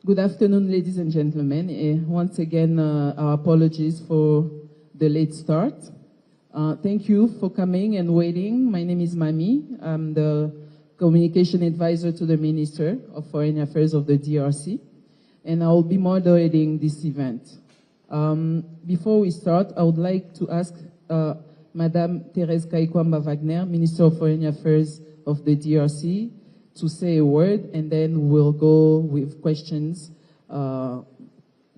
Good afternoon, ladies and gentlemen. Once again, our apologies for the late start. Thank you for coming and waiting. My name is Mami. I'm the communication advisor to the Minister of Foreign Affairs of the DRC, and I will be moderating this event. Before we start, I would like to ask Madame Thérèse Kayikwamba Wagner, Minister of Foreign Affairs of the DRC, to say a word, and then we'll go with questions.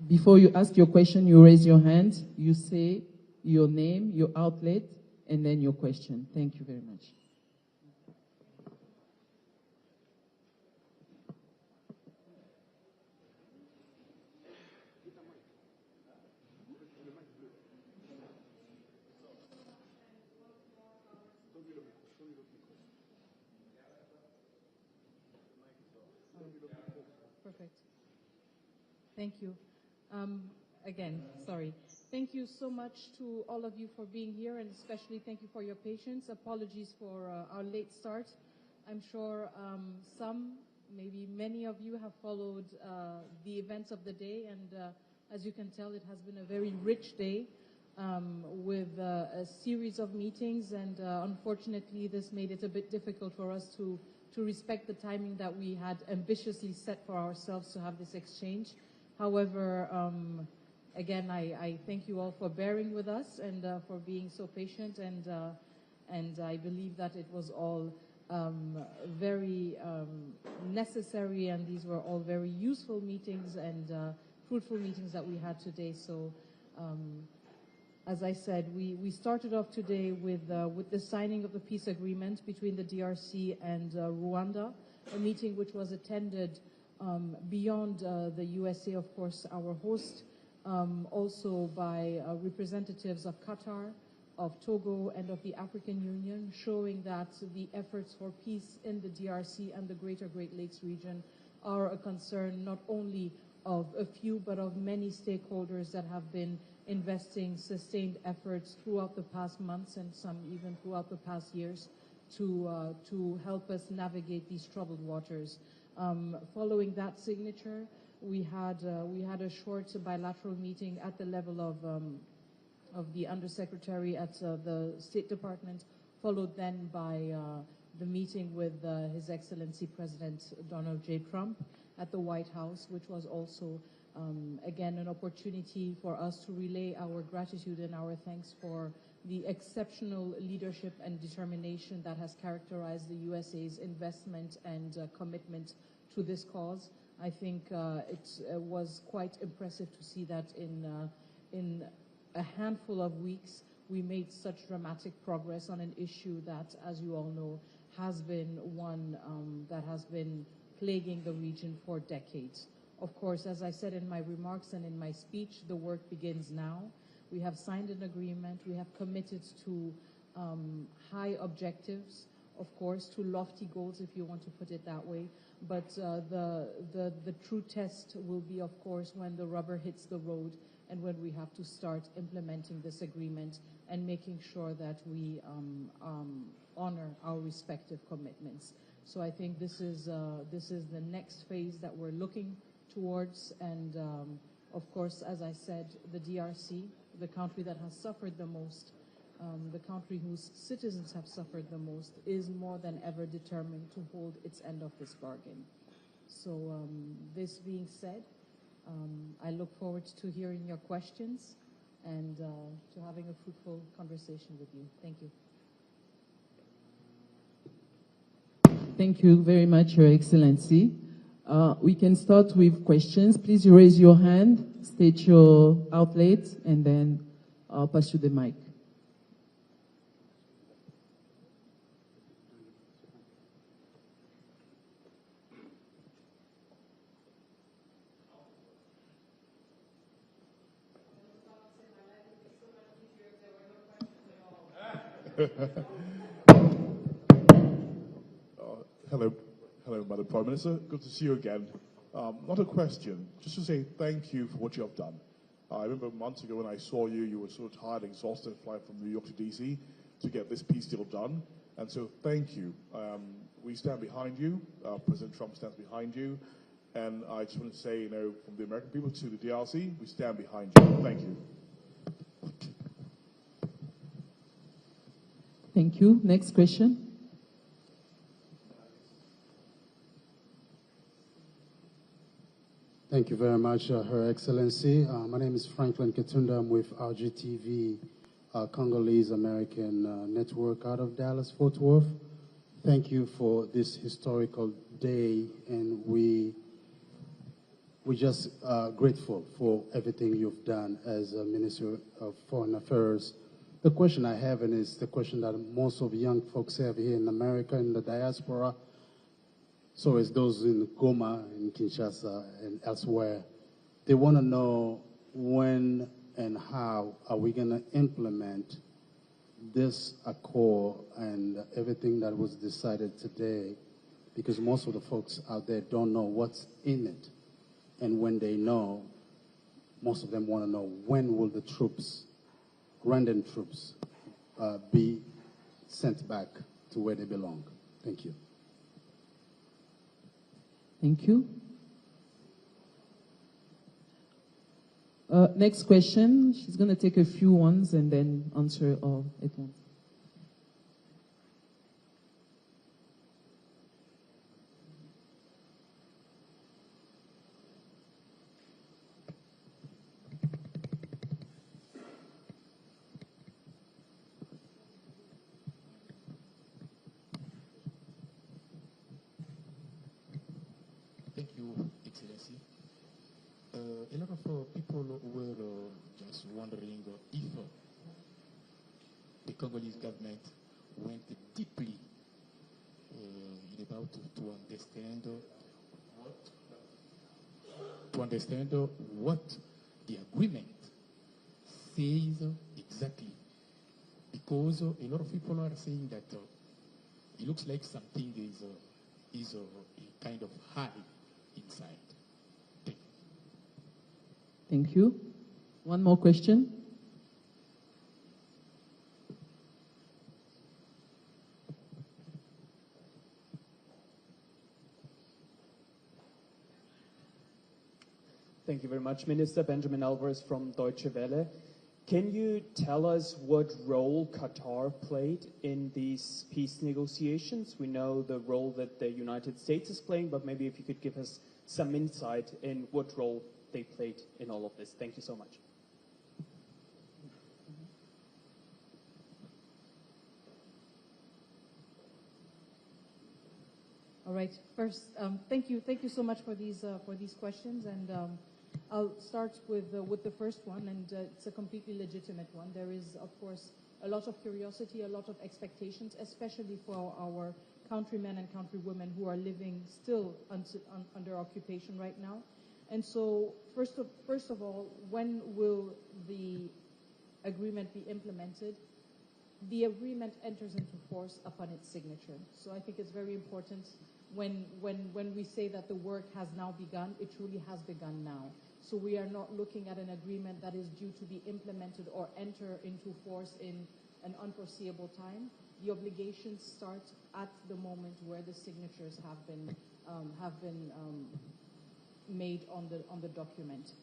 Before you ask your question, you raise your hand, you say your name, your outlet, and then your question. Thank you very much. Perfect. Thank you. Again, sorry. Thank you so much to all of you for being here, and especially thank you for your patience. Apologies for our late start. I'm sure some, maybe many of you have followed the events of the day, and as you can tell, it has been a very rich day with a series of meetings, and unfortunately this made it a bit difficult for us to respect the timing that we had ambitiously set for ourselves to have this exchange. However, again, I thank you all for bearing with us and for being so patient, and I believe that it was all very necessary, and these were all very useful meetings and fruitful meetings that we had today. So, as I said, we started off today with the signing of the peace agreement between the DRC and Rwanda, a meeting which was attended beyond the USA, of course, our host, also by representatives of Qatar, of Togo, and of the African Union, showing that the efforts for peace in the DRC and the Greater Great Lakes region are a concern not only of a few, but of many stakeholders that have been investing sustained efforts throughout the past months and some even throughout the past years to help us navigate these troubled waters. Following that signature, we had a short bilateral meeting at the level of the Undersecretary at the State Department, followed then by the meeting with His Excellency President Donald J. Trump at the White House, which was also again an opportunity for us to relay our gratitude and our thanks for the exceptional leadership and determination that has characterized the USA's investment and commitment to this cause. I think it was quite impressive to see that in a handful of weeks we made such dramatic progress on an issue that, as you all know, has been one that has been plaguing the region for decades. Of course, as I said in my remarks and in my speech, the work begins now. We have signed an agreement. We have committed to high objectives, of course, to lofty goals, if you want to put it that way. But the true test will be, of course, when the rubber hits the road and when we have to start implementing this agreement and making sure that we honor our respective commitments. So I think this is the next phase that we're looking towards, and of course, as I said, the DRC, the country that has suffered the most, the country whose citizens have suffered the most, is more than ever determined to hold its end of this bargain. So this being said, I look forward to hearing your questions and to having a fruitful conversation with you. Thank you. Thank you very much, Your Excellency. We can start with questions. Please raise your hand, state your outlet, and then I'll pass you the mic. Hello, Madam Prime Minister. Good to see you again. Not a question, just to say thank you for what you have done. I remember months ago when I saw you, you were so tired, exhausted, flying from New York to DC to get this peace deal done. And so thank you. We stand behind you. President Trump stands behind you. And I just want to say, from the American people to the DRC, we stand behind you. Thank you. Thank you. Next question. Thank you very much, Her Excellency. My name is Franklin Katunda. I'm with RGTV, Congolese American network out of Dallas, Fort Worth. Thank you for this historical day, and we're just grateful for everything you've done as a Minister of Foreign Affairs. The question I have, and it's the question that most of the young folks have here in America, in the diaspora, so as those in Goma, in Kinshasa, and elsewhere, they want to know when and how are we going to implement this accord and everything that was decided today, because most of the folks out there don't know what's in it. And when they know, most of them want to know when will the troops, Rwandan troops, be sent back to where they belong. Thank you. Thank you. Next question. She's going to take a few ones and then answer all at once. Thank you, Excellency. A lot of people were just wondering if the Congolese government went deeply in about to understand what the agreement says exactly, because a lot of people are saying that it looks like something is a kind of high inside. Thank you. One more question. Thank you very much, Minister. Benjamin Alvarez from Deutsche Welle. Can you tell us what role Qatar played in these peace negotiations? We know the role that the United States is playing, but maybe if you could give us some insight in what role they played in all of this. Thank you so much. All right. First, thank you so much for these questions, and I'll start with the first one, and it's a completely legitimate one. There is, of course, a lot of curiosity, a lot of expectations, especially for our countrymen and countrywomen who are living still under occupation right now. And so, first of all, when will the agreement be implemented? The agreement enters into force upon its signature. So I think it's very important when we say that the work has now begun, it truly has begun now. So we are not looking at an agreement that is due to be implemented or enter into force in an unforeseeable time. The obligations start at the moment where the signatures have been made on the document.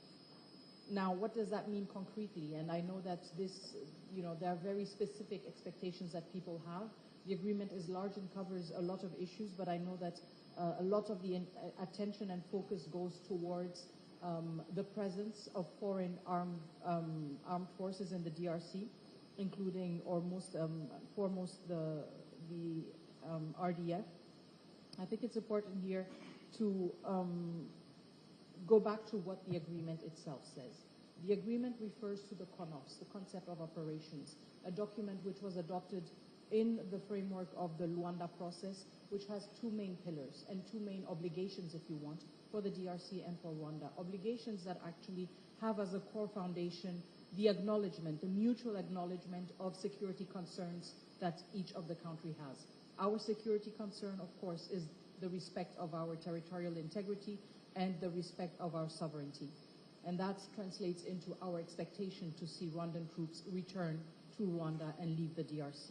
Now, what does that mean concretely? And I know that there are very specific expectations that people have. The agreement is large and covers a lot of issues, but I know that a lot of the attention and focus goes towards the presence of foreign armed forces in the DRC, including foremost the RDF. I think it's important here to go back to what the agreement itself says. The agreement refers to the CONOPS, the concept of operations, a document which was adopted in the framework of the Rwanda process, which has two main pillars and two main obligations, if you want, for the DRC and for Rwanda. Obligations that actually have as a core foundation the acknowledgement, the mutual acknowledgement of security concerns that each of the country has. Our security concern, of course, is the respect of our territorial integrity and the respect of our sovereignty. And that translates into our expectation to see Rwandan troops return to Rwanda and leave the DRC.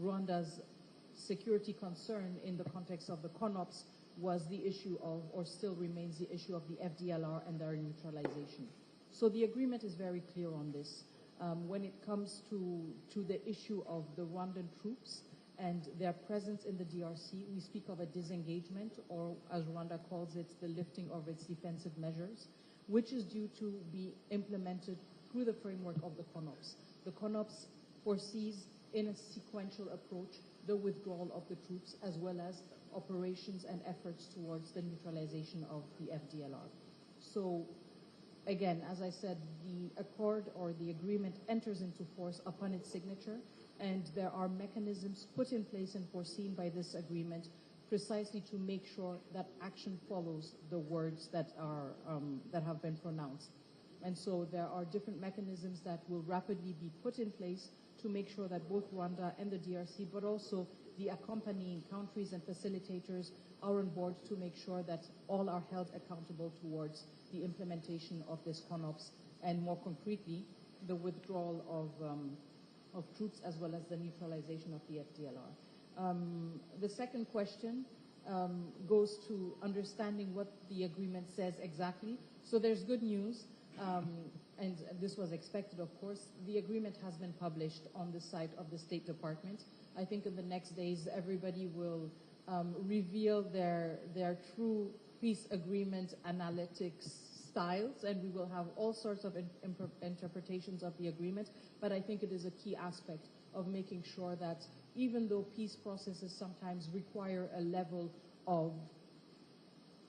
Rwanda's security concern in the context of the CONOPS was the issue of, or still remains the issue of the FDLR and their neutralization. So the agreement is very clear on this. When it comes to the issue of the Rwandan troops and their presence in the DRC, we speak of a disengagement, or as Rwanda calls it, the lifting of its defensive measures, which is due to be implemented through the framework of the CONOPS. The CONOPS foresees in a sequential approach the withdrawal of the troops as well as operations and efforts towards the neutralization of the FDLR. So again, as I said, the accord or the agreement enters into force upon its signature, and there are mechanisms put in place and foreseen by this agreement precisely to make sure that action follows the words that are that have been pronounced. And so there are different mechanisms that will rapidly be put in place to make sure that both Rwanda and the DRC, but also the accompanying countries and facilitators, are on board to make sure that all are held accountable towards the implementation of this CONOPS, and more concretely, the withdrawal of troops as well as the neutralization of the FDLR. The second question goes to understanding what the agreement says exactly. So there's good news, and this was expected, of course. The agreement has been published on the site of the State Department. I think in the next days, everybody will reveal their true peace agreement analytics styles, and we will have all sorts of interpretations of the agreement. But I think it is a key aspect of making sure that even though peace processes sometimes require a level of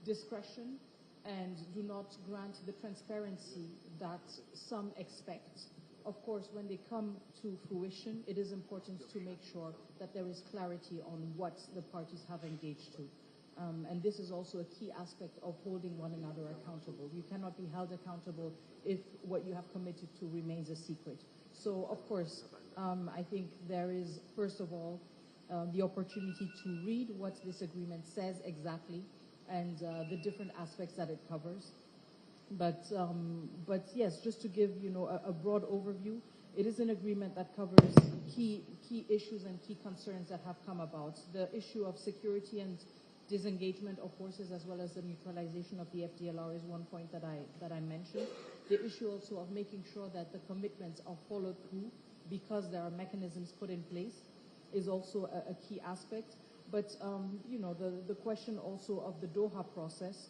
discretion and do not grant the transparency that some expect, of course, when they come to fruition, it is important to make sure that there is clarity on what the parties have engaged to. And this is also a key aspect of holding one another accountable. You cannot be held accountable if what you have committed to remains a secret. So, of course, I think there is, first of all, the opportunity to read what this agreement says exactly and the different aspects that it covers. But yes, just to give a broad overview, it is an agreement that covers key issues and key concerns that have come about. The issue of security and disengagement of forces as well as the neutralization of the FDLR is one point that I mentioned. The issue also of making sure that the commitments are followed through because there are mechanisms put in place is also a key aspect. But the question also of the Doha process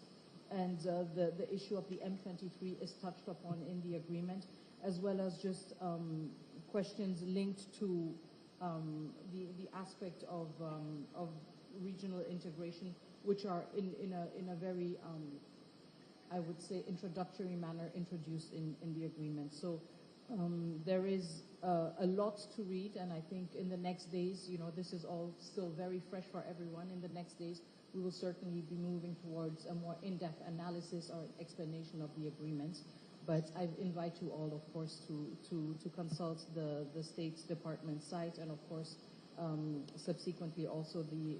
and the issue of the M23 is touched upon in the agreement, as well as just questions linked to the aspect of regional integration, which are in a very, I would say, introductory manner introduced in the agreement. So there is a lot to read, and I think in the next days, this is all still very fresh for everyone. In the next days, we will certainly be moving towards a more in-depth analysis or explanation of the agreement. But I invite you all, of course, to consult the State Department site, and of course, subsequently also the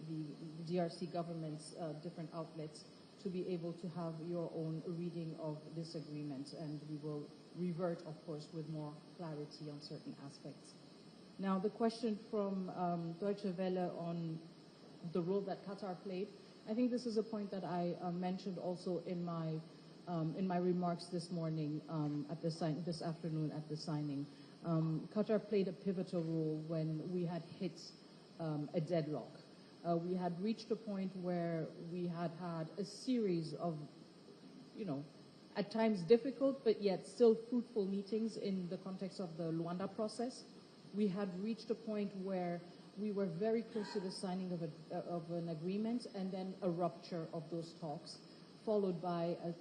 DRC government's different outlets, to be able to have your own reading of this agreement, and we will revert, of course, with more clarity on certain aspects. Now, the question from Deutsche Welle on the role that Qatar played, I think this is a point that I mentioned also in my remarks this morning this afternoon at the signing. Qatar played a pivotal role when we had hit a deadlock. We had reached a point where we had a series of, at times difficult, but yet still fruitful meetings in the context of the Luanda process. We had reached a point where we were very close to the signing of an agreement, and then a rupture of those talks, followed by a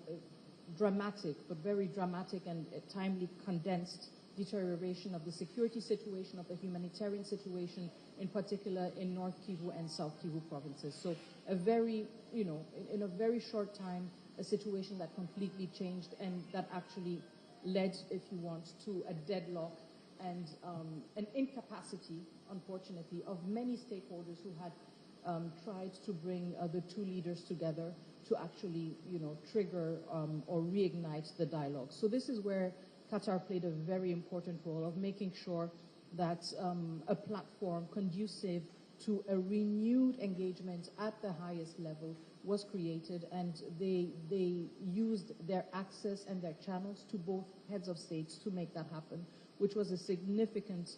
dramatic, but very dramatic and timely condensed deterioration of the security situation, of the humanitarian situation, in particular in North Kivu and South Kivu provinces. So a very, in a very short time, a situation that completely changed, and that actually led, if you want, to a deadlock and an incapacity, unfortunately, of many stakeholders who had tried to bring the two leaders together to actually, trigger or reignite the dialogue. So this is where Qatar played a very important role of making sure that a platform conducive to a renewed engagement at the highest level was created, and they used their access and their channels to both heads of states to make that happen, which was a significant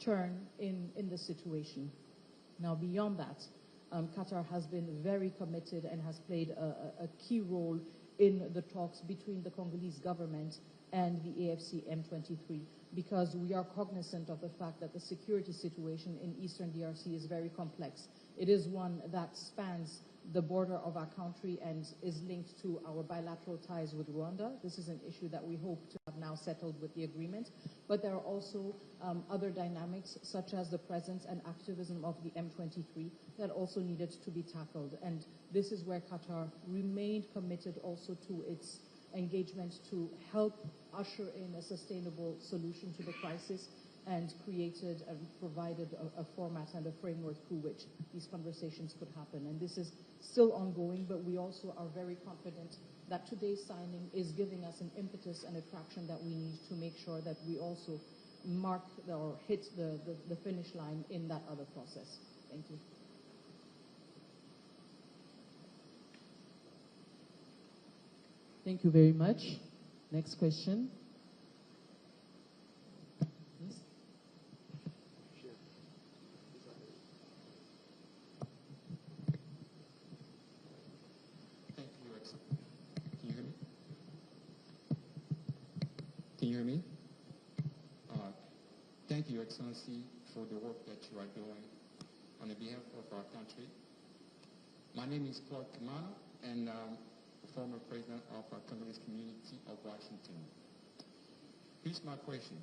turn in the situation. Now, beyond that, Qatar has been very committed and has played a key role in the talks between the Congolese government and the AFC M23, because we are cognizant of the fact that the security situation in Eastern DRC is very complex. It is one that spans the border of our country and is linked to our bilateral ties with Rwanda. This is an issue that we hope to have now settled with the agreement. But there are also other dynamics, such as the presence and activism of the M23, that also needed to be tackled. And this is where Qatar remained committed also to its engagement to help usher in a sustainable solution to the crisis, and created and provided a format and a framework through which these conversations could happen. And this is still ongoing, but we also are very confident that today's signing is giving us an impetus and a traction that we need to make sure that we also mark or hit the finish line in that other process. Thank you. Thank you very much. Next question. Can you hear me? Thank you, Excellency, for the work that you are doing on behalf of our country. My name is Claude Kamano, and the former president of our Congolese community of Washington. Here's my question.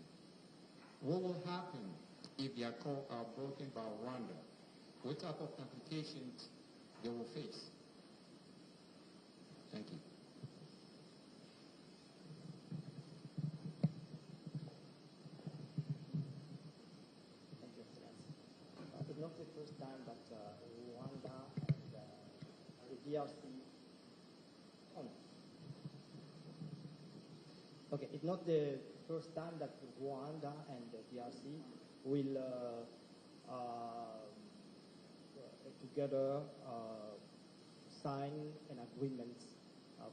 What will happen if the accord are broken by Rwanda? What type of complications they will face? Thank you. It's not the first time that Rwanda and the DRC. Oh no. Okay, it's not the first time that Rwanda and the DRC will together sign an agreement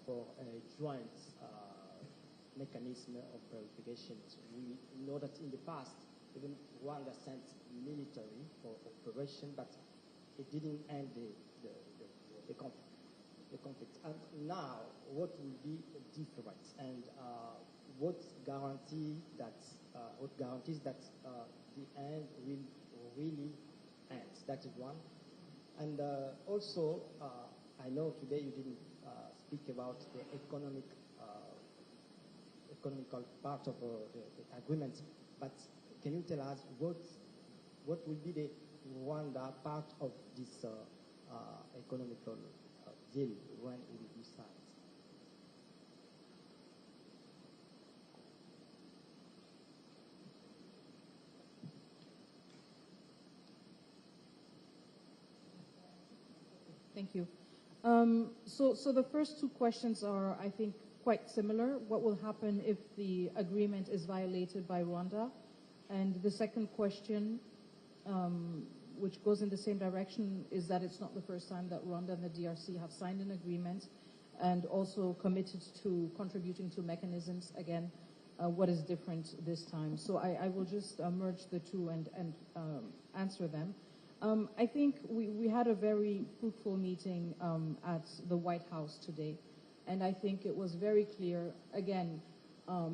for a joint mechanism of verification. We know that in the past, even Rwanda sent military for operation, but it didn't end the conflict. And now, what will be different? And what guarantees that the end will really end? That is one. And also, I know today you didn't speak about the economical part of the agreement, but can you tell us what will be the Rwanda part of this economical deal when it will be signed? Thank you. So the first two questions are, I think, quite similar. What will happen if the agreement is violated by Rwanda? And the second question, which goes in the same direction, is that it's not the first time that Rwanda and the DRC have signed an agreement and also committed to contributing to mechanisms. Again, what is different this time? So I will just merge the two and answer them. I think we had a very fruitful meeting at the White House today, and I think it was very clear, again,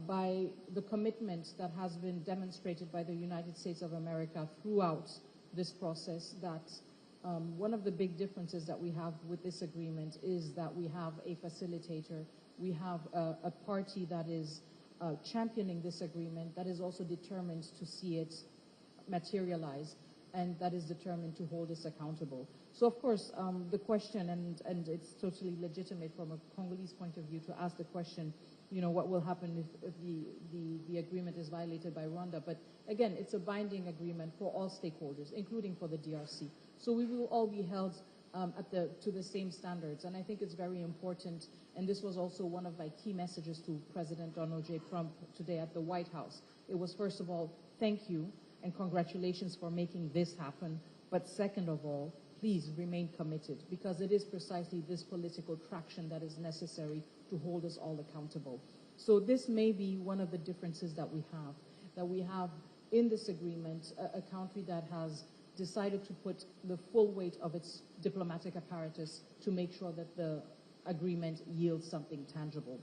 by the commitment that has been demonstrated by the United States of America throughout this process, that one of the big differences that we have with this agreement is that we have a facilitator, we have a party that is championing this agreement, that is also determined to see it materialize, and that is determined to hold us accountable. So, of course, the question, and it's totally legitimate from a Congolese point of view to ask the question, you know, what will happen if the agreement is violated by Rwanda? But again, it's a binding agreement for all stakeholders, including for the DRC. So we will all be held to the same standards. And I think it's very important, and this was also one of my key messages to President Donald J. Trump today at the White House. It was, first of all, thank you and congratulations for making this happen. But second of all, please remain committed, because it is precisely this political traction that is necessary to hold us all accountable. So this may be one of the differences that we have in this agreement, a country that has decided to put the full weight of its diplomatic apparatus to make sure that the agreement yields something tangible.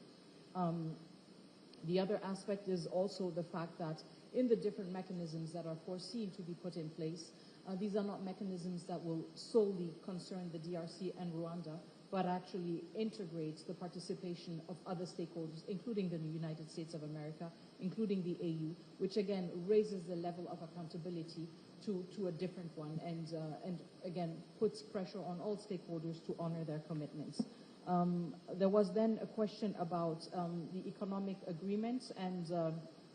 The other aspect is also the fact that in the different mechanisms that are foreseen to be put in place, these are not mechanisms that will solely concern the DRC and Rwanda, but actually integrates the participation of other stakeholders, including the United States of America, including the AU, which again raises the level of accountability to a different one, and again puts pressure on all stakeholders to honor their commitments. There was then a question about the economic agreements, and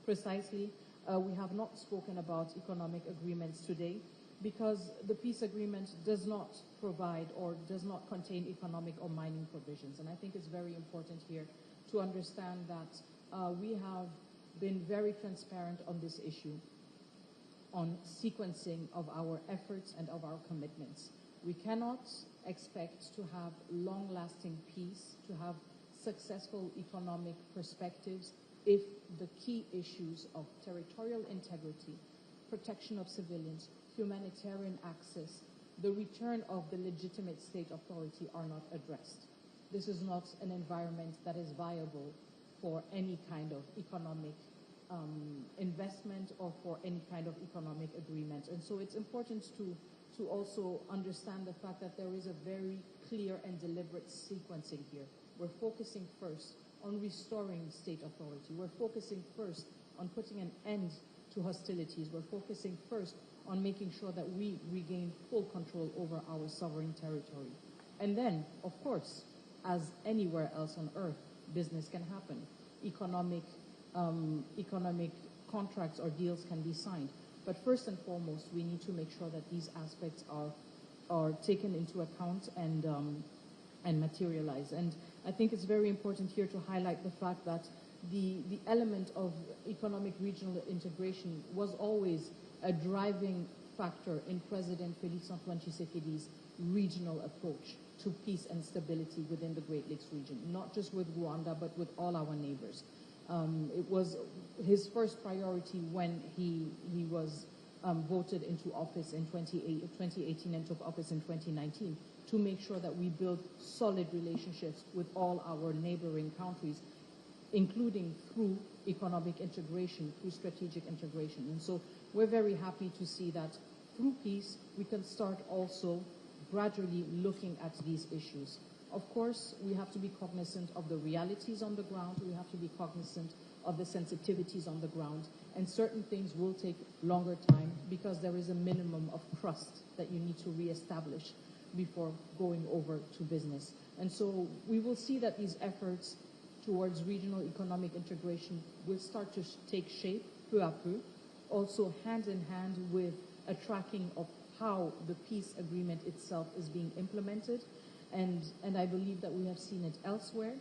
precisely we have not spoken about economic agreements today, because the peace agreement does not provide or does not contain economic or mining provisions. And I think it's very important here to understand that we have been very transparent on this issue, on sequencing of our efforts and of our commitments. We cannot expect to have long-lasting peace, to have successful economic perspectives, if the key issues of territorial integrity, protection of civilians, humanitarian access, the return of the legitimate state authority are not addressed. This is not an environment that is viable for any kind of economic investment or for any kind of economic agreement. And so it's important to also understand the fact that there is a very clear and deliberate sequencing here. We're focusing first on restoring state authority. We're focusing first on putting an end to hostilities. We're focusing first on making sure that we regain full control over our sovereign territory. And then, of course, as anywhere else on earth, business can happen. Economic contracts or deals can be signed. But first and foremost, we need to make sure that these aspects are taken into account and materialize. And I think it's very important here to highlight the fact that the element of economic regional integration was always a driving factor in President Félix Antoine Tshisekedi's regional approach to peace and stability within the Great Lakes region, not just with Rwanda, but with all our neighbors. It was his first priority when he was voted into office in 2018 and took office in 2019, to make sure that we build solid relationships with all our neighboring countries, including through economic integration, through strategic integration. And so we're very happy to see that through peace, we can start also gradually looking at these issues. Of course, we have to be cognizant of the realities on the ground. We have to be cognizant of the sensitivities on the ground. And certain things will take longer time because there is a minimum of trust that you need to reestablish before going over to business. And so we will see that these efforts towards regional economic integration will start to take shape peu à peu, also hand in hand with a tracking of how the peace agreement itself is being implemented. And I believe that we have seen it elsewhere.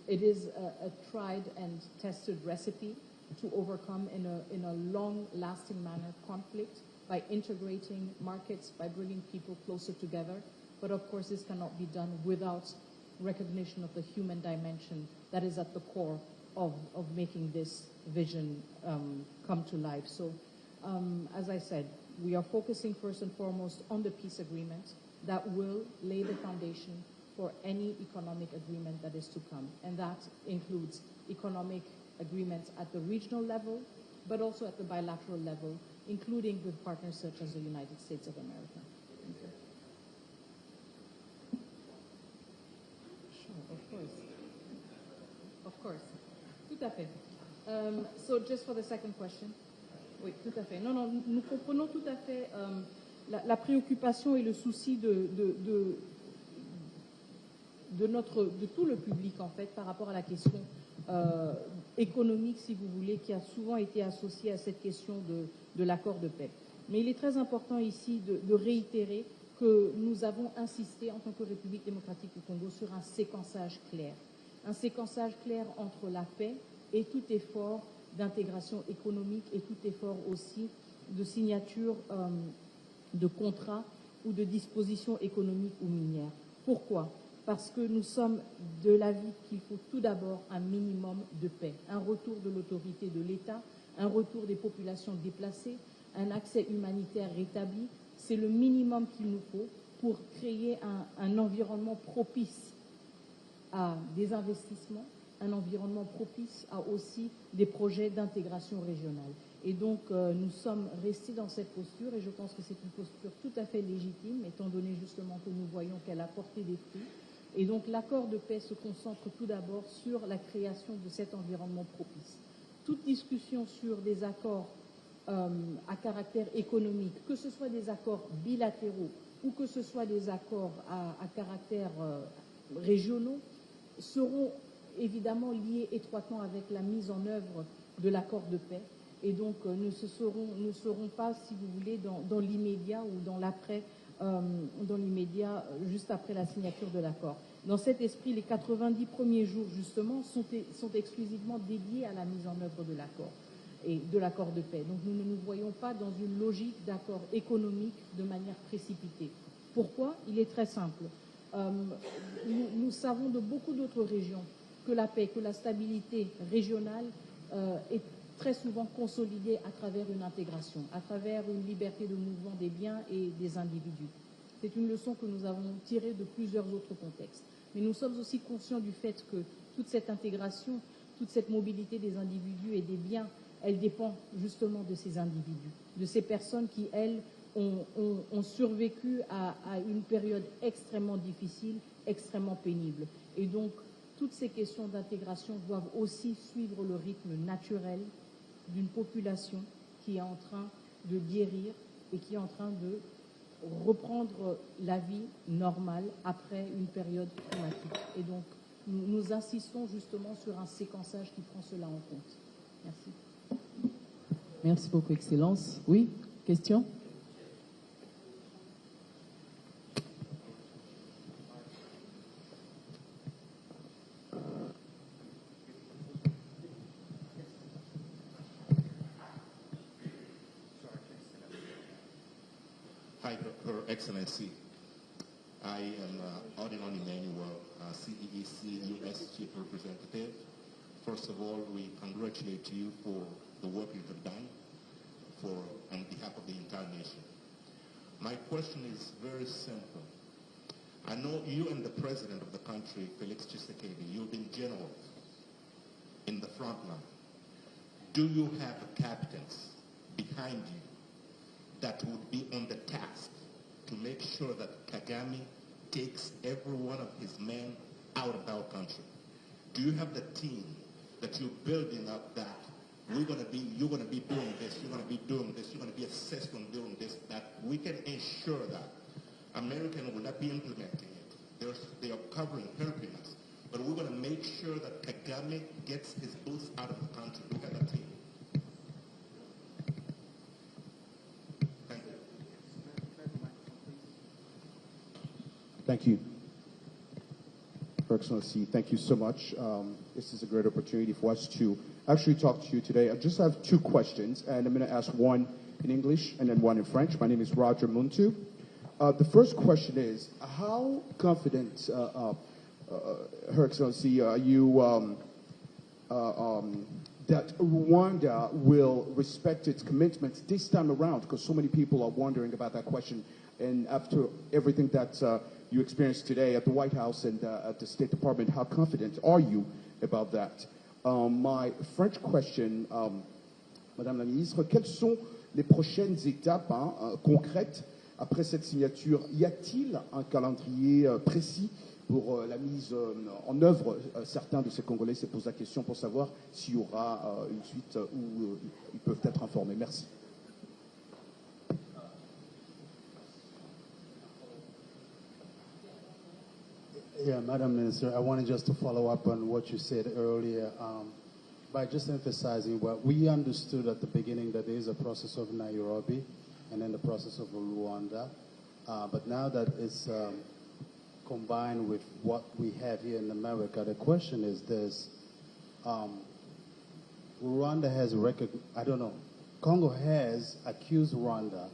It is a tried and tested recipe to overcome in a long-lasting manner conflict by integrating markets, by bringing people closer together. But of course, this cannot be done without recognition of the human dimension that is at the core of making this vision come to life. So, as I said, we are focusing first and foremost on the peace agreement that will lay the foundation for any economic agreement that is to come. And that includes economic agreements at the regional level, but also at the bilateral level, including with partners such as the United States of America. Thank you. Sure, of course. Of course. Tout à fait. So just for the second question. Oui, tout à fait. Non, nous comprenons tout à fait la préoccupation et le souci de tout le public, en fait, par rapport à la question économique, si vous voulez, qui a souvent été associée à cette question de l'accord de paix. Mais il est très important ici de réitérer que nous avons insisté, en tant que République démocratique du Congo, sur un séquençage clair. Un séquençage clair entre la paix et tout effort d'intégration économique et tout effort aussi de signature de contrats ou de dispositions économiques ou minières. Pourquoi? Parce que nous sommes de l'avis qu'il faut tout d'abord un minimum de paix, un retour de l'autorité de l'État, un retour des populations déplacées, un accès humanitaire rétabli. C'est le minimum qu'il nous faut pour créer un environnement propice à des investissements, un environnement propice à aussi des projets d'intégration régionale. Et donc, nous sommes restés dans cette posture, et je pense que c'est une posture tout à fait légitime, étant donné justement que nous voyons qu'elle a porté des fruits. Et donc, l'accord de paix se concentre tout d'abord sur la création de cet environnement propice. Toute discussion sur des accords à caractère économique, que ce soit des accords bilatéraux ou que ce soit des accords à caractère régionaux, seront évidemment liés étroitement avec la mise en œuvre de l'accord de paix. Et donc, ne seront pas, si vous voulez, dans l'immédiat ou dans l'immédiat, juste après la signature de l'accord. Dans cet esprit, les 90 premiers jours, justement, sont exclusivement dédiés à la mise en œuvre de l'accord et de l'accord de paix. Donc, nous ne nous voyons pas dans une logique d'accord économique de manière précipitée. Pourquoi? Il est très simple. Nous savons de beaucoup d'autres régions que la paix, que la stabilité régionale est très souvent consolidée à travers une intégration, à travers une liberté de mouvement des biens et des individus. C'est une leçon que nous avons tirée de plusieurs autres contextes. Mais nous sommes aussi conscients du fait que toute cette intégration, toute cette mobilité des individus et des biens, elle dépend justement de ces individus, de ces personnes qui, elles, ont survécu à une période extrêmement difficile, extrêmement pénible. Et donc, toutes ces questions d'intégration doivent aussi suivre le rythme naturel d'une population qui est en train de guérir et qui est en train de reprendre la vie normale après une période traumatique. Et donc, nous insistons justement sur un séquençage qui prend cela en compte. Merci. Merci beaucoup, Excellence. Oui, question? Hi, Her Excellency. I am Ordinary Emmanuel, CEEC U.S. Chief Representative. First of all, we congratulate you for the work you have done on behalf of the entire nation. My question is very simple. I know you and the President of the country, Felix Tshisekedi, you've been generals in the front line. Do you have captains behind you that would be on the task to make sure that Kagame takes every one of his men out of our country? Do you have the team that you're building up that you're going to be doing this, you're going to be doing this, you're going to be assessed on doing this, that we can ensure that Americans will not be implementing it. They are covering, helping us. But we're going to make sure that Kagame gets his boots out of the country. Look at that team. Thank you. Thank you. Your Excellency, thank you so much. This is a great opportunity for us to actually talk to you today. I just have two questions, and I'm going to ask one in English and then one in French. My name is Roger Muntu. The first question is, how confident, Her Excellency, are you that Rwanda will respect its commitments this time around? Because so many people are wondering about that question. And after everything that you experienced today at the White House and at the State Department, how confident are you about that? My French question, Madame la Ministre, quelles sont les prochaines étapes concrètes après cette signature? Y a-t-il un calendrier précis pour la mise en œuvre? Certains de ces Congolais se posent la question pour savoir s'il y aura une suite où ils peuvent être informés. Merci. Yeah, Madam Minister, I wanted just to follow up on what you said earlier by just emphasizing what we understood at the beginning, that there is a process of Nairobi and then the process of Rwanda. But now that it's combined with what we have here in America, the question is this. Rwanda has Congo has accused Rwanda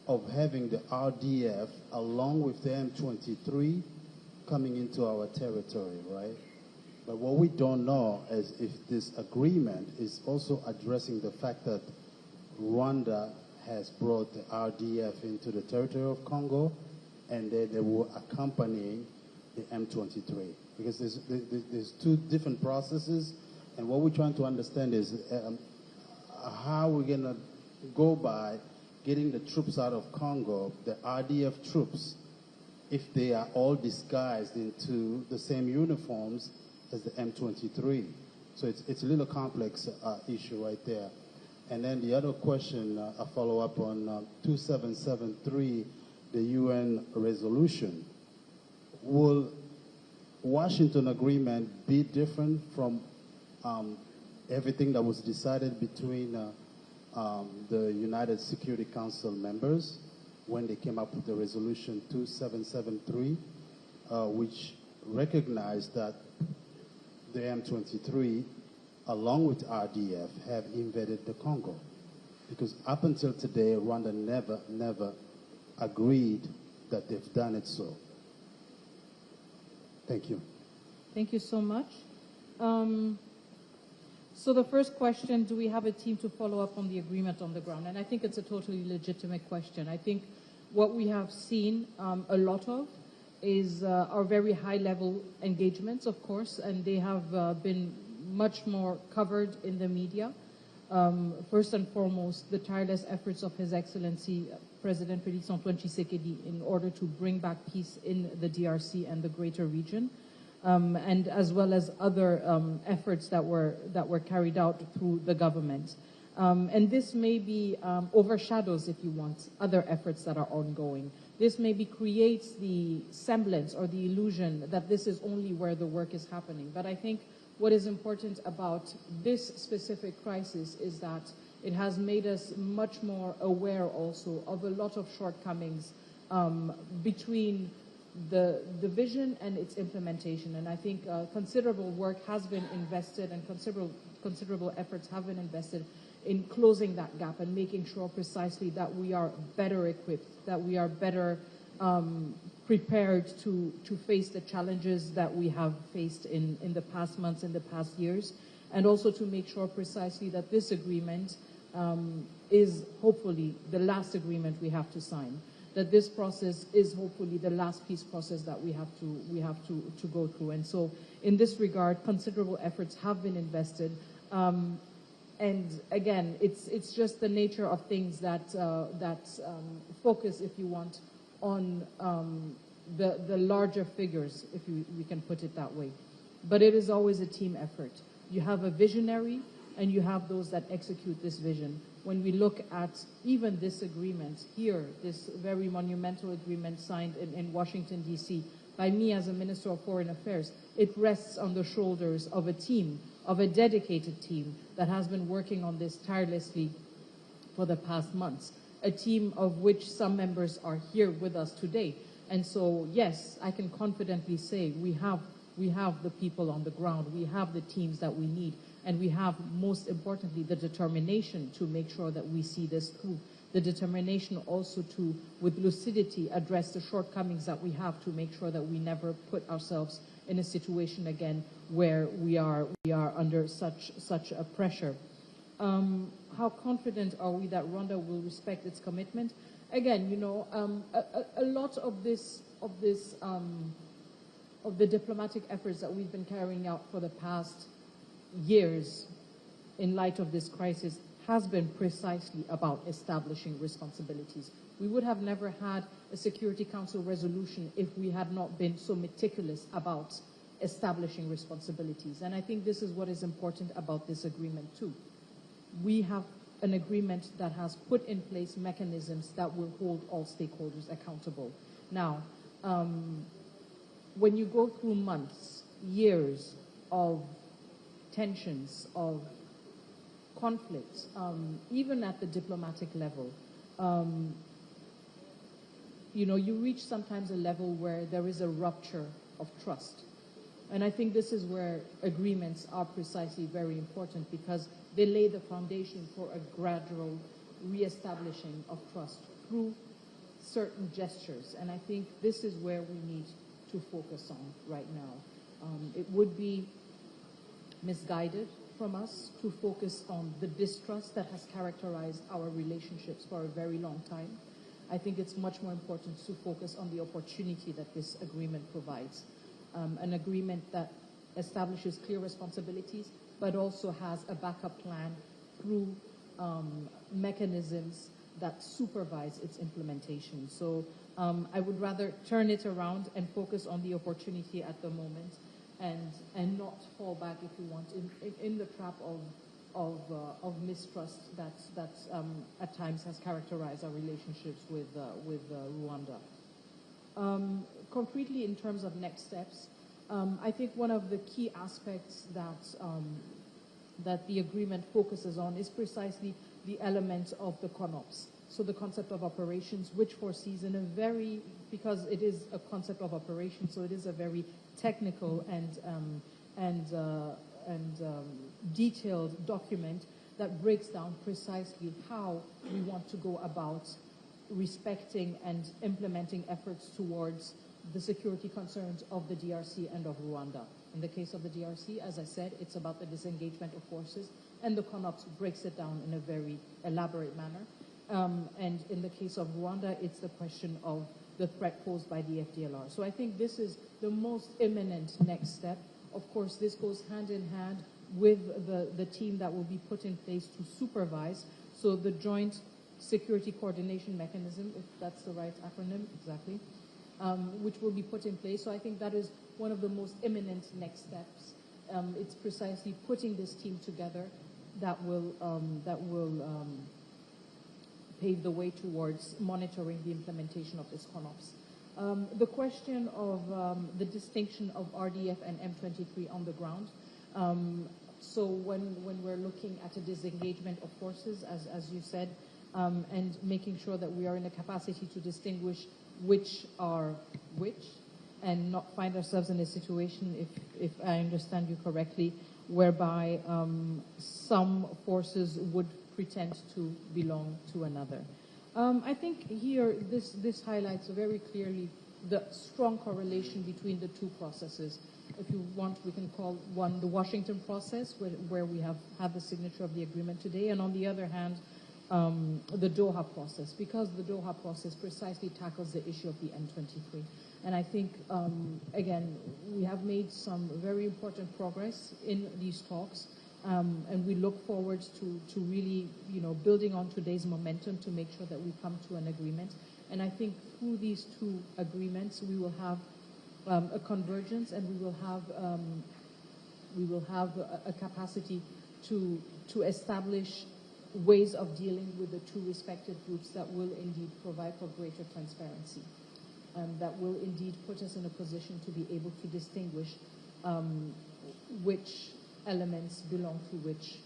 of having the RDF along with the M23 coming into our territory, right? But what we don't know is if this agreement is also addressing the fact that Rwanda has brought the RDF into the territory of Congo, and they were accompanying the M23. Because there's two different processes, and what we're trying to understand is how we're going to go by getting the troops out of Congo, the RDF troops, if they are all disguised into the same uniforms as the M23. So it's a little complex issue right there. And then the other question, a follow-up on 2773, the UN resolution. Will Washington agreement be different from everything that was decided between the United Security Council members when they came up with the resolution 2773, which recognized that the M23, along with RDF, have invaded the Congo? Because up until today, Rwanda never agreed that they've done it so. Thank you. Thank you so much. So the first question, do we have a team to follow up on the agreement on the ground? And I think it's a totally legitimate question. I think what we have seen a lot of is our very high-level engagements, of course, and they have been much more covered in the media. First and foremost, the tireless efforts of His Excellency President Félix Antoine Tshisekedi in order to bring back peace in the DRC and the greater region, and as well as other efforts that were carried out through the government. And this maybe overshadows, if you want, other efforts that are ongoing. This maybe creates the semblance or the illusion that this is only where the work is happening. But I think what is important about this specific crisis is that it has made us much more aware also of a lot of shortcomings between the vision and its implementation. And I think considerable work has been invested and considerable efforts have been invested in closing that gap and making sure precisely that we are better equipped, that we are better prepared to face the challenges that we have faced in the past months, in the past years, and also to make sure precisely that this agreement is hopefully the last agreement we have to sign, that this process is hopefully the last peace process that we have to go through. And so in this regard, considerable efforts have been invested. And again, it's just the nature of things that focus, if you want, on the larger figures, if we can put it that way. But it is always a team effort. You have a visionary, and you have those that execute this vision. When we look at even this agreement here, this very monumental agreement signed in Washington, D.C., by me as a Minister of Foreign Affairs, it rests on the shoulders of a team, of a dedicated team that has been working on this tirelessly for the past months, a team of which some members are here with us today. And so, yes, I can confidently say we have the people on the ground, we have the teams that we need, and we have, most importantly, the determination to make sure that we see this through. The determination also to, with lucidity, address the shortcomings that we have to make sure that we never put ourselves in a situation again where we are under such a pressure. How confident are we that Rwanda will respect its commitment? Again, you know, a lot of the diplomatic efforts that we've been carrying out for the past years in light of this crisis has been precisely about establishing responsibilities. We would have never had a Security Council resolution if we had not been so meticulous about establishing responsibilities. And I think this is what is important about this agreement too. We have an agreement that has put in place mechanisms that will hold all stakeholders accountable. Now, when you go through months, years of tensions, of conflicts, even at the diplomatic level, you know, you reach sometimes a level where there is a rupture of trust. And I think this is where agreements are precisely very important, because they lay the foundation for a gradual reestablishing of trust through certain gestures. And I think this is where we need to focus on right now. It would be misguided from us to focus on the distrust that has characterized our relationships for a very long time. I think it's much more important to focus on the opportunity that this agreement provides. An agreement that establishes clear responsibilities, but also has a backup plan through mechanisms that supervise its implementation. So I would rather turn it around and focus on the opportunity at the moment and not fall back, if you want, in the trap of mistrust that at times has characterized our relationships with Rwanda. Concretely, in terms of next steps, I think one of the key aspects that the agreement focuses on is precisely the element of the CONOPS. So the concept of operations, which foresees in a very, because it is a concept of operations, so it is a very technical and detailed document that breaks down precisely how we want to go about respecting and implementing efforts towards the security concerns of the DRC and of Rwanda. In the case of the DRC, as I said, it's about the disengagement of forces, and the CONOPS breaks it down in a very elaborate manner. And in the case of Rwanda, it's the question of the threat posed by the FDLR. So I think this is the most imminent next step. Of course, this goes hand in hand with the team that will be put in place to supervise. So the Joint Security Coordination Mechanism, if that's the right acronym, exactly, which will be put in place. So I think that is one of the most imminent next steps. It's precisely putting this team together that will pave the way towards monitoring the implementation of this CONOPS. The question of the distinction of RDF and M23 on the ground. So when we're looking at a disengagement of forces, as you said, and making sure that we are in a capacity to distinguish which are which, and not find ourselves in a situation, if I understand you correctly, whereby some forces would pretend to belong to another. I think here this highlights very clearly the strong correlation between the two processes. If you want, we can call one the Washington process, where we have had the signature of the agreement today, and on the other hand, the Doha process, because the Doha process precisely tackles the issue of the M23. And I think, again, we have made some very important progress in these talks, and we look forward to really, building on today's momentum to make sure that we come to an agreement. And I think through these two agreements, we will have a convergence, and we will have a capacity to establish ways of dealing with the two respective groups that will indeed provide for greater transparency, that will indeed put us in a position to be able to distinguish which elements belong to which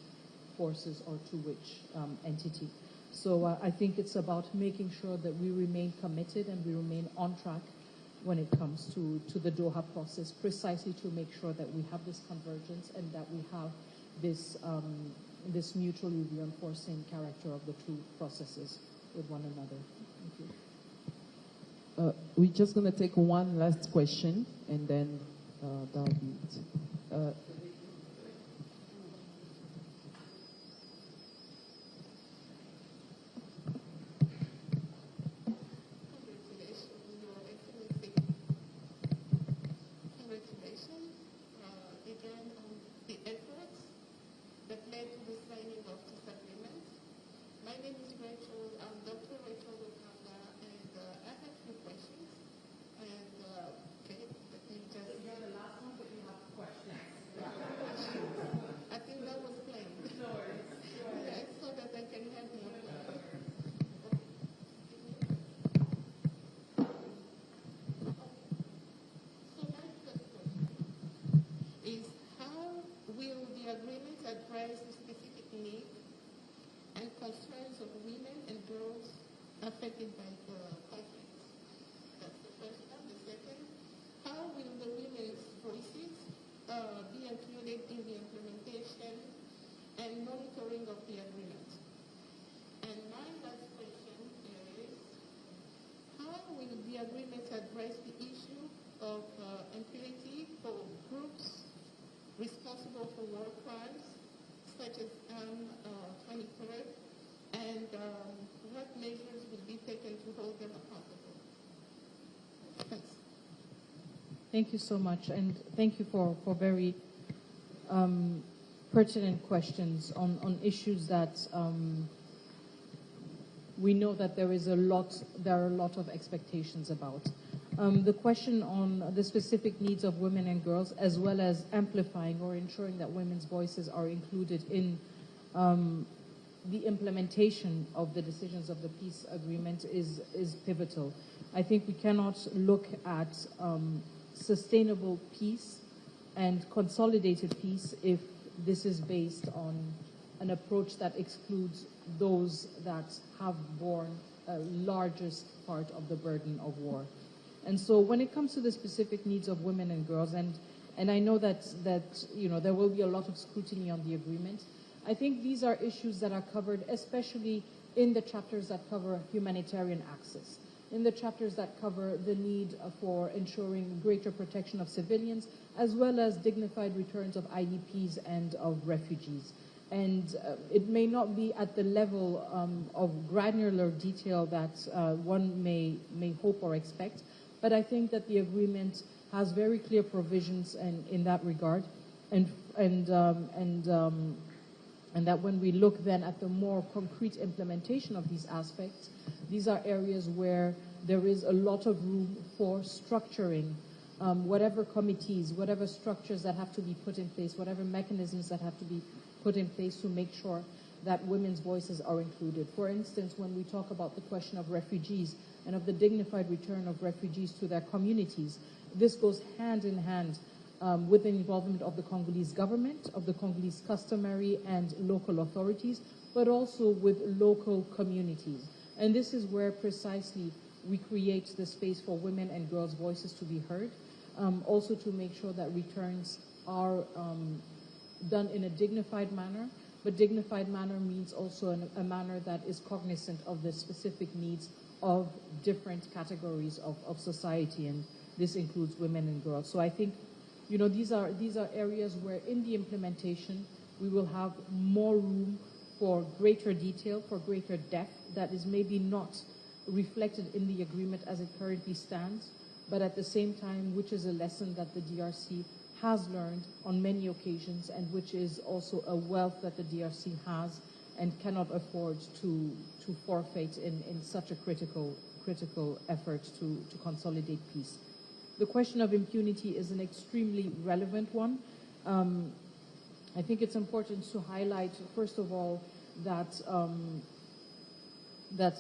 forces or to which entity. So I think it's about making sure that we remain committed and we remain on track when it comes to the Doha process, precisely to make sure that we have this convergence and that we have this mutually reinforcing character of the two processes with one another. Thank you. We're just going to take one last question, and then that'll be it. Affected by the conflict. That's the first one. The second, how will the women's voices be included in the implementation and monitoring of the agreement? And my last question is, Thank you so much, and thank you for very pertinent questions on issues that we know that there are a lot of expectations about. The question on the specific needs of women and girls, as well as amplifying or ensuring that women's voices are included in the implementation of the decisions of the peace agreement is pivotal. I think we cannot look at sustainable peace and consolidated peace if this is based on an approach that excludes those that have borne a largest part of the burden of war. And so when it comes to the specific needs of women and girls, and I know that there will be a lot of scrutiny on the agreement, I think these are issues that are covered especially in the chapters that cover humanitarian access, in the chapters that cover the need for ensuring greater protection of civilians, as well as dignified returns of IDPs and of refugees. And it may not be at the level of granular detail that one may hope or expect, but I think that the agreement has very clear provisions in that regard, and that when we look then at the more concrete implementation of these aspects, these are areas where there is a lot of room for structuring whatever committees, whatever structures that have to be put in place, whatever mechanisms that have to be put in place to make sure that women's voices are included. For instance, when we talk about the question of refugees and of the dignified return of refugees to their communities, this goes hand in hand with the involvement of the Congolese government, of the Congolese customary and local authorities, but also with local communities. And this is where precisely we create the space for women and girls' voices to be heard, also to make sure that returns are done in a dignified manner, but dignified manner means also a manner that is cognizant of the specific needs of different categories of society, and this includes women and girls. So I think, these are areas where in the implementation we will have more room for greater detail, for greater depth that is maybe not reflected in the agreement as it currently stands, but at the same time, which is a lesson that the DRC has learned on many occasions, and which is also a wealth that the DRC has and cannot afford to forfeit in such a critical effort to consolidate peace. The question of impunity is an extremely relevant one. I think it's important to highlight, first of all, that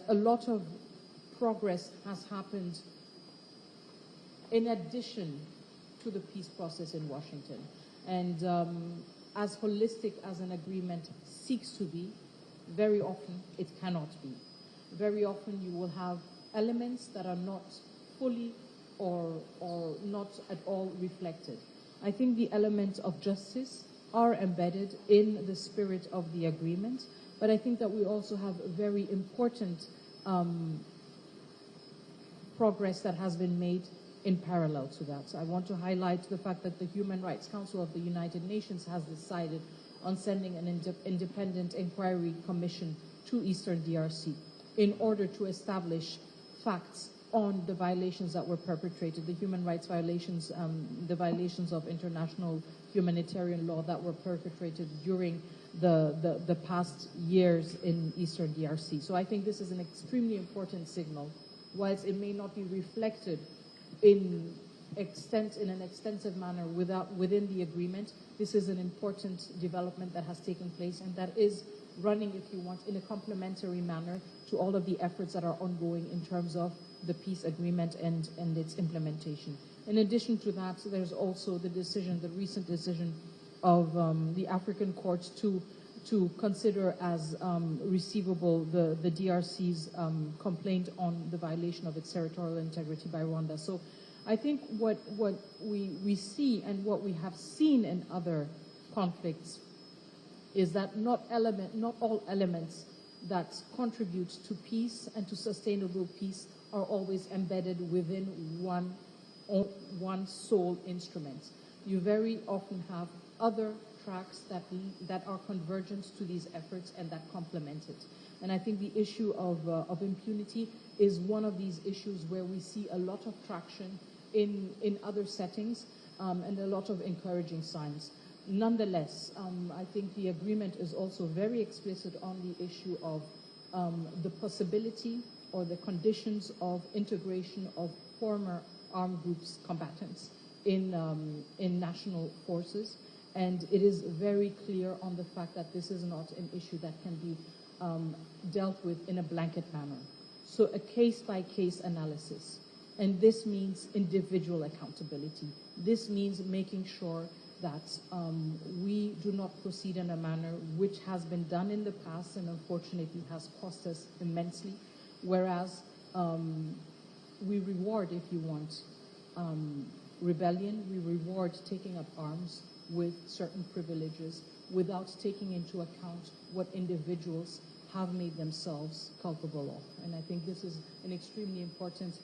a lot of progress has happened in addition to the peace process in Washington. And as holistic as an agreement seeks to be, very often it cannot be. Very often you will have elements that are not fully or not at all reflected. I think the elements of justice are embedded in the spirit of the agreement, but I think that we also have very important progress that has been made in parallel to that. So I want to highlight the fact that the Human Rights Council of the United Nations has decided on sending an independent inquiry commission to Eastern DRC in order to establish facts on the violations that were perpetrated, the human rights violations, the violations of international humanitarian law that were perpetrated during the past years in Eastern DRC. So I think this is an extremely important signal. Whilst it may not be reflected in an extensive manner within the agreement, this is an important development that has taken place and that is running, if you want, in a complementary manner to all of the efforts that are ongoing in terms of the peace agreement and its implementation. In addition to that, there's also the recent decision of the African courts to consider as receivable the DRC's complaint on the violation of its territorial integrity by Rwanda. So I think what we see and what we have seen in other conflicts is that not all elements that contribute to peace and to sustainable peace are always embedded within one sole instrument. You very often have other tracks that are convergent to these efforts and that complement it. And I think the issue of impunity is one of these issues where we see a lot of traction in other settings, and a lot of encouraging signs. Nonetheless, I think the agreement is also very explicit on the issue of the possibility or the conditions of integration of former armed groups combatants in national forces. And it is very clear on the fact that this is not an issue that can be dealt with in a blanket manner. So a case-by-case analysis. And this means individual accountability. This means making sure that we do not proceed in a manner which has been done in the past and unfortunately has cost us immensely, whereas we reward, if you want, rebellion, we reward taking up arms with certain privileges without taking into account what individuals have made themselves culpable of. And I think this is an extremely important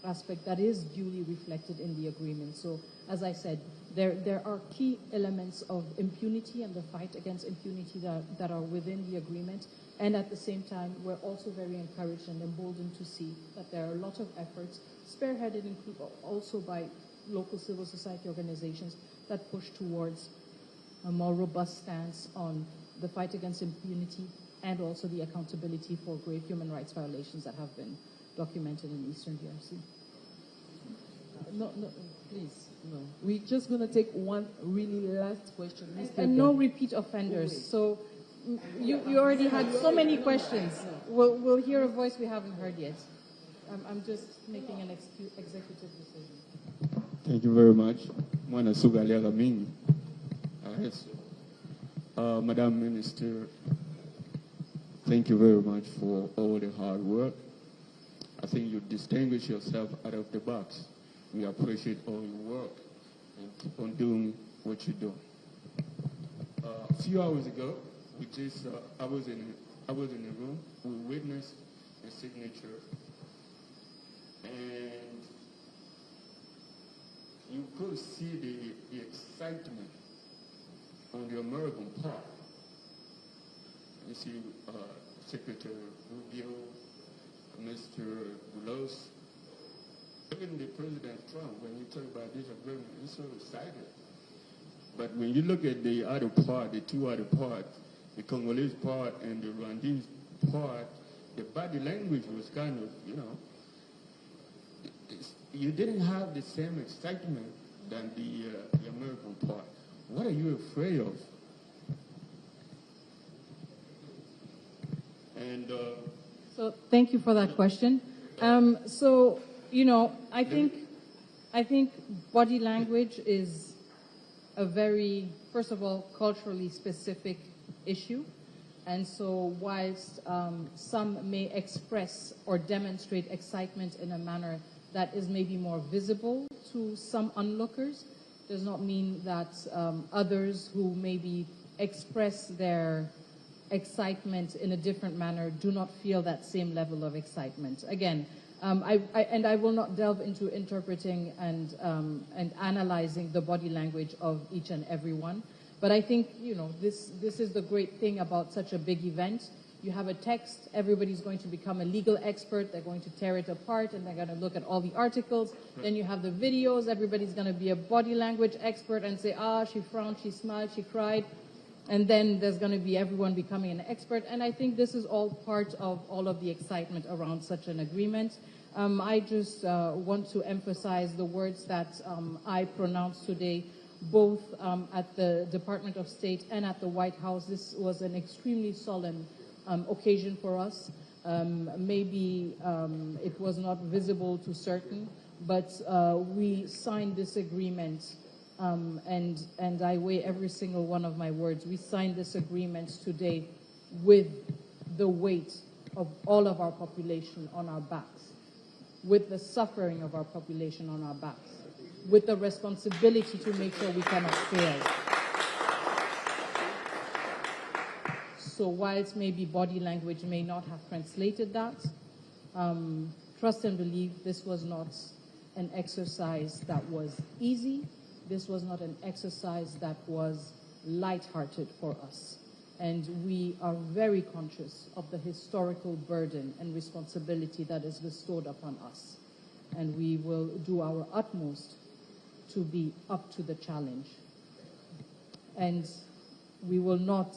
aspect that is duly reflected in the agreement. So, as I said, there are key elements of impunity and the fight against impunity that are within the agreement. And at the same time, we're also very encouraged and emboldened to see that there are a lot of efforts, spearheaded also by local civil society organizations, that push towards a more robust stance on the fight against impunity and also the accountability for grave human rights violations that have been documented in Eastern DRC. No, please, no. We're just going to take one really last question. And no repeat offenders. So you already had so many questions. We'll hear a voice we haven't heard yet. I'm just making an executive decision. Thank you very much. Mwana Sugaliaga Mingi. Yes. Madam Minister, thank you very much for all the hard work. I think you distinguish yourself out of the box. We appreciate all your work and keep on doing what you do. A few hours ago, I was in a room. We witnessed a signature, and you could see the excitement on the American part. You see Secretary Rubio, Mr. Bulos, even the President Trump, when you talk about this agreement, he's so excited. But when you look at the other part, the two other parts, the Congolese part and the Rwandese part, the body language was kind of, you didn't have the same excitement than the American part. What are you afraid of? And so thank you for that question. I think body language is a very, first of all, culturally specific issue. And so whilst some may express or demonstrate excitement in a manner that is maybe more visible to some onlookers, does not mean that others who maybe express their excitement in a different manner do not feel that same level of excitement. Again, I will not delve into interpreting and analyzing the body language of each and every one. But I think, this is the great thing about such a big event. You have a text, everybody's going to become a legal expert, they're going to tear it apart and they're going to look at all the articles. Then you have the videos, everybody's going to be a body language expert and say, she frowned, she smiled, she cried. And then there's going to be everyone becoming an expert. And I think this is all part of all of the excitement around such an agreement. I just want to emphasize the words that I pronounced today, both at the Department of State and at the White House. This was an extremely solemn occasion for us. Maybe it was not visible to certain, but we signed this agreement, and I weigh every single one of my words. We signed this agreement today with the weight of all of our population on our backs, with the suffering of our population on our backs, with the responsibility to make sure we cannot fail. So whilst maybe body language may not have translated that, trust and believe this was not an exercise that was easy. This was not an exercise that was lighthearted for us. And we are very conscious of the historical burden and responsibility that is bestowed upon us. and we will do our utmost to be up to the challenge. And we will not,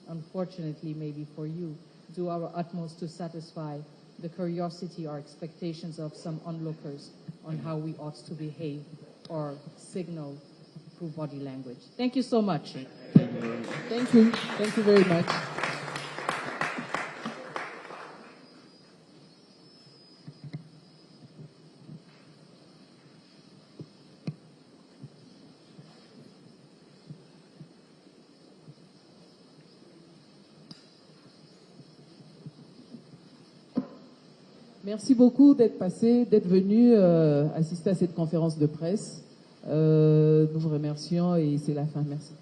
unfortunately maybe for you, do our utmost to satisfy the curiosity or expectations of some onlookers on how we ought to behave or signal through body language. Thank you so much. Thank you. Thank you very much. Merci beaucoup d'être passé, d'être venu assister à cette conférence de presse. Nous vous remercions et c'est la fin. Merci.